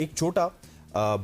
एक छोटा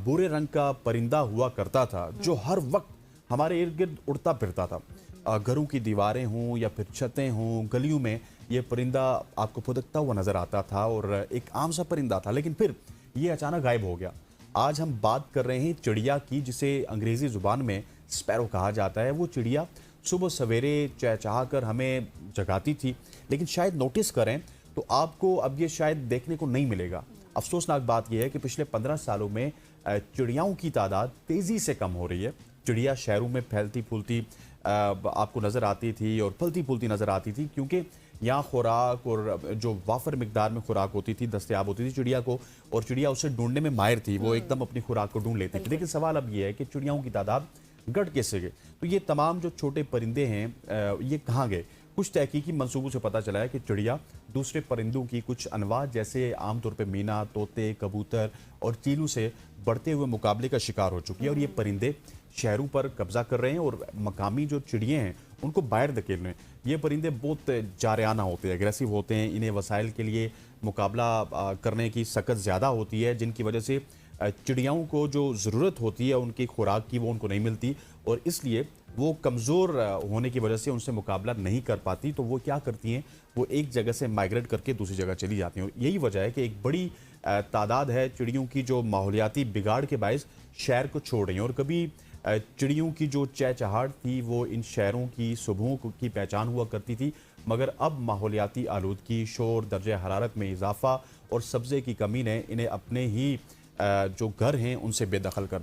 भूरे रंग का परिंदा हुआ करता था जो हर वक्त हमारे इर्द गिर्द उड़ता फिरता था। घरों की दीवारें हों या फिर छतें हों, गलियों में ये परिंदा आपको फुदकता हुआ नजर आता था और एक आम सा परिंदा था, लेकिन फिर ये अचानक गायब हो गया। आज हम बात कर रहे हैं चिड़िया की, जिसे अंग्रेजी जुबान में स्पैरो कहा जाता है। वो चिड़िया सुबह सवेरे चहचहा कर हमें जगाती थी, लेकिन शायद नोटिस करें तो आपको अब ये शायद देखने को नहीं मिलेगा। अफसोसनाक बात यह है कि पिछले 15 सालों में चिड़ियाओं की तादाद तेज़ी से कम हो रही है। चिड़िया शहरों में फैलती फूलती आपको नज़र आती थी और फलती फूलती नज़र आती थी, क्योंकि यहाँ खुराक और जो वाफर मिकदार में खुराक होती थी, दस्तयाब होती थी चिड़िया को, और चिड़िया उसे ढूंढने में माहिर थी। वो एकदम अपनी खुराक को ढूंढ लेती थी। लेकिन सवाल अब ये है कि चिड़ियाओं की तादाद घट कैसे गई? तो ये तमाम जो छोटे परिंदे हैं ये कहाँ गए? कुछ तहकीकी मंसूबों से पता चला है कि चिड़िया दूसरे परिंदों की कुछ अनवा, जैसे आमतौर पे मीना, तोते, कबूतर और चीलू से बढ़ते हुए मुकाबले का शिकार हो चुकी है, और ये परिंदे शहरों पर कब्जा कर रहे हैं और मकामी जो चिड़िए हैं उनको बाहर धकेल रहे हैं। ये परिंदे बहुत जारयाना होते हैं, एग्रेसिव होते हैं। इन्हें वसाइल के लिए मुकाबला करने की सकत ज़्यादा होती है, जिनकी वजह से चिड़ियाओं को जो ज़रूरत होती है उनकी खुराक की, वो उनको नहीं मिलती, और इसलिए वो कमज़ोर होने की वजह से उनसे मुकाबला नहीं कर पाती। तो वो क्या करती हैं, वो एक जगह से माइग्रेट करके दूसरी जगह चली जाती हैं। यही वजह है कि एक बड़ी तादाद है चिड़ियों की जो माहौलियाती बिगाड़ के बायस शहर को छोड़ रही हैं। और कभी चिड़ियों की जो चहचहाट थी वो इन शहरों की सुबहों की पहचान हुआ करती थी, मगर अब माहौलियाती आलूदगी, शोर, दर्जे हरारत में इजाफा और सब्ज़े की कमी ने इन्हें अपने ही जो घर हैं उनसे बेदखल कर